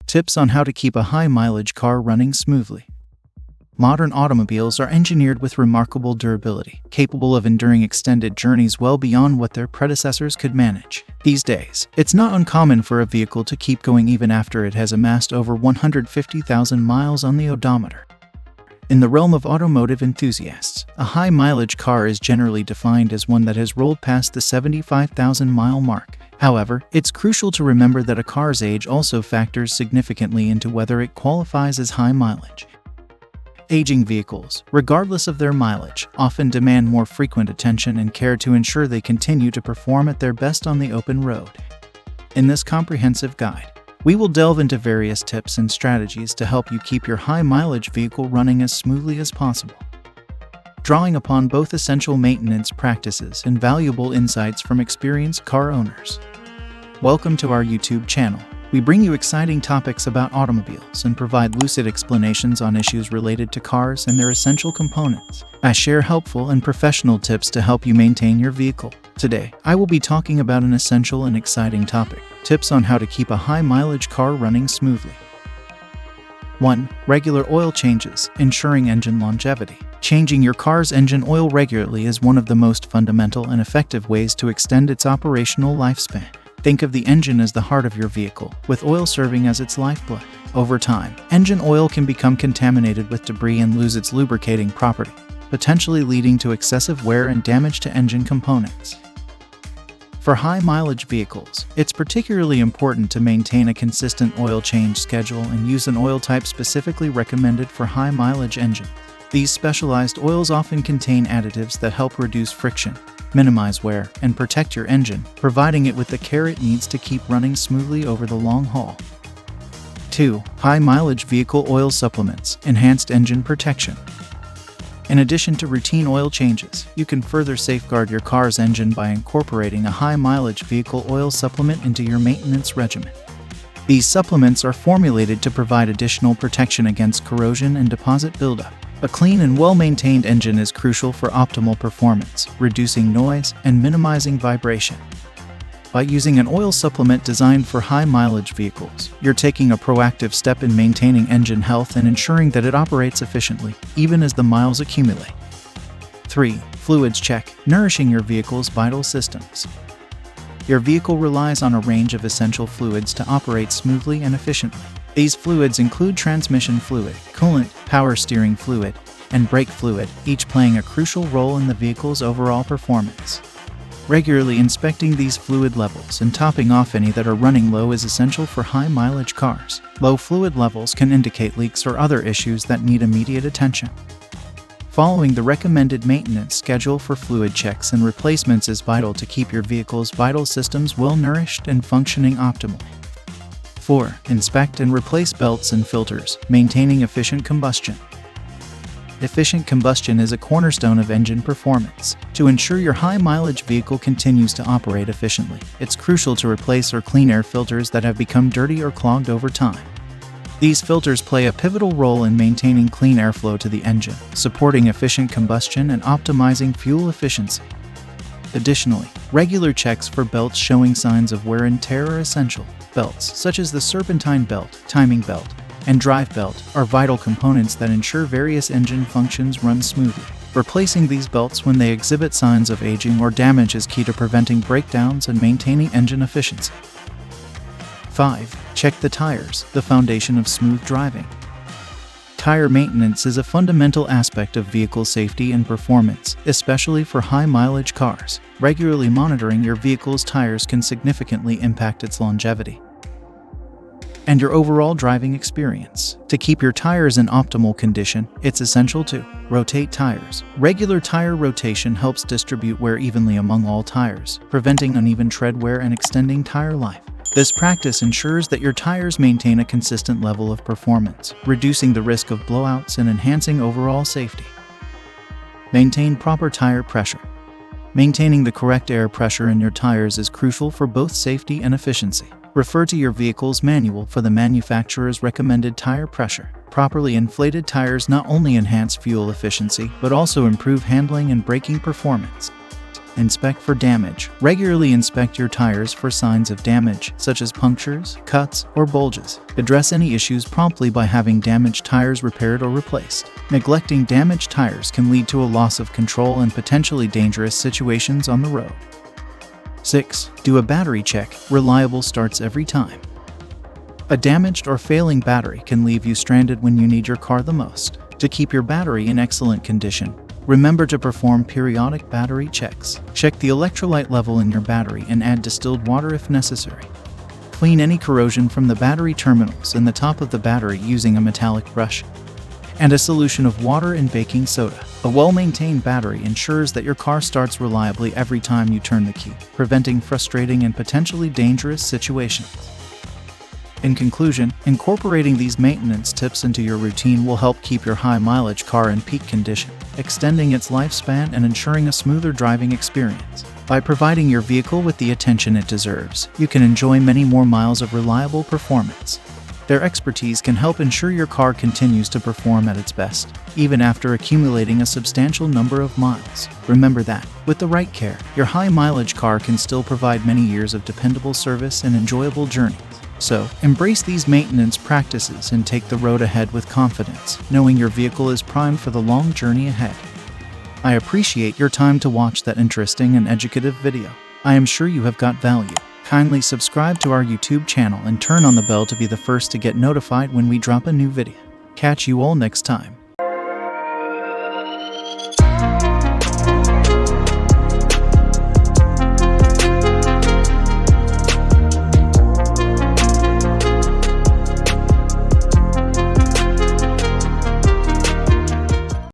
Tips on how to keep a high-mileage car running smoothly. Modern automobiles are engineered with remarkable durability, capable of enduring extended journeys well beyond what their predecessors could manage. These days, it's not uncommon for a vehicle to keep going even after it has amassed over 150,000 miles on the odometer. In the realm of automotive enthusiasts, a high-mileage car is generally defined as one that has rolled past the 75,000-mile mark. However, it's crucial to remember that a car's age also factors significantly into whether it qualifies as high mileage. Aging vehicles, regardless of their mileage, often demand more frequent attention and care to ensure they continue to perform at their best on the open road. In this comprehensive guide, we will delve into various tips and strategies to help you keep your high-mileage vehicle running as smoothly as possible. Drawing upon both essential maintenance practices and valuable insights from experienced car owners. Welcome to our YouTube channel. We bring you exciting topics about automobiles and provide lucid explanations on issues related to cars and their essential components. I share helpful and professional tips to help you maintain your vehicle. Today, I will be talking about an essential and exciting topic: tips on how to keep a high-mileage car running smoothly. 1. Regular oil changes, ensuring engine longevity. Changing your car's engine oil regularly is one of the most fundamental and effective ways to extend its operational lifespan. Think of the engine as the heart of your vehicle, with oil serving as its lifeblood. Over time, engine oil can become contaminated with debris and lose its lubricating property, potentially leading to excessive wear and damage to engine components. For high-mileage vehicles, it's particularly important to maintain a consistent oil change schedule and use an oil type specifically recommended for high-mileage engines. These specialized oils often contain additives that help reduce friction, minimize wear, and protect your engine, providing it with the care it needs to keep running smoothly over the long haul. 2. High-mileage vehicle oil supplements, enhanced engine protection. In addition to routine oil changes, you can further safeguard your car's engine by incorporating a high-mileage vehicle oil supplement into your maintenance regimen. These supplements are formulated to provide additional protection against corrosion and deposit buildup. A clean and well-maintained engine is crucial for optimal performance, reducing noise and minimizing vibration. By using an oil supplement designed for high-mileage vehicles, you're taking a proactive step in maintaining engine health and ensuring that it operates efficiently, even as the miles accumulate. 3. Fluids check, nourishing your vehicle's vital systems. Your vehicle relies on a range of essential fluids to operate smoothly and efficiently. These fluids include transmission fluid, coolant, power steering fluid, and brake fluid, each playing a crucial role in the vehicle's overall performance. Regularly inspecting these fluid levels and topping off any that are running low is essential for high-mileage cars. Low fluid levels can indicate leaks or other issues that need immediate attention. Following the recommended maintenance schedule for fluid checks and replacements is vital to keep your vehicle's vital systems well-nourished and functioning optimally. 4. Inspect and replace belts and filters, maintaining efficient combustion. Efficient combustion is a cornerstone of engine performance. To ensure your high-mileage vehicle continues to operate efficiently, it's crucial to replace or clean air filters that have become dirty or clogged over time. These filters play a pivotal role in maintaining clean airflow to the engine, supporting efficient combustion and optimizing fuel efficiency. Additionally, regular checks for belts showing signs of wear and tear are essential. Belts, such as the serpentine belt, timing belt, and drive belt, are vital components that ensure various engine functions run smoothly. Replacing these belts when they exhibit signs of aging or damage is key to preventing breakdowns and maintaining engine efficiency. 5. Check the tires, the foundation of smooth driving. Tire maintenance is a fundamental aspect of vehicle safety and performance, especially for high-mileage cars. Regularly monitoring your vehicle's tires can significantly impact its longevity and your overall driving experience. To keep your tires in optimal condition, it's essential to rotate tires. Regular tire rotation helps distribute wear evenly among all tires, preventing uneven tread wear and extending tire life. This practice ensures that your tires maintain a consistent level of performance, reducing the risk of blowouts and enhancing overall safety. Maintain proper tire pressure. Maintaining the correct air pressure in your tires is crucial for both safety and efficiency. Refer to your vehicle's manual for the manufacturer's recommended tire pressure. Properly inflated tires not only enhance fuel efficiency, but also improve handling and braking performance. Inspect for damage. Regularly inspect your tires for signs of damage, such as punctures, cuts, or bulges. Address any issues promptly by having damaged tires repaired or replaced. Neglecting damaged tires can lead to a loss of control and potentially dangerous situations on the road. 6. Do a battery check. Reliable starts every time. A damaged or failing battery can leave you stranded when you need your car the most. To keep your battery in excellent condition, remember to perform periodic battery checks. Check the electrolyte level in your battery and add distilled water if necessary. Clean any corrosion from the battery terminals and the top of the battery using a metallic brush and a solution of water and baking soda. A well-maintained battery ensures that your car starts reliably every time you turn the key, preventing frustrating and potentially dangerous situations. In conclusion, incorporating these maintenance tips into your routine will help keep your high-mileage car in peak condition, extending its lifespan and ensuring a smoother driving experience. By providing your vehicle with the attention it deserves, you can enjoy many more miles of reliable performance. Their expertise can help ensure your car continues to perform at its best, even after accumulating a substantial number of miles. Remember that, with the right care, your high-mileage car can still provide many years of dependable service and enjoyable journeys. So, embrace these maintenance practices and take the road ahead with confidence, knowing your vehicle is primed for the long journey ahead. I appreciate your time to watch that interesting and educative video. I am sure you have got value. Kindly subscribe to our YouTube channel and turn on the bell to be the first to get notified when we drop a new video. Catch you all next time.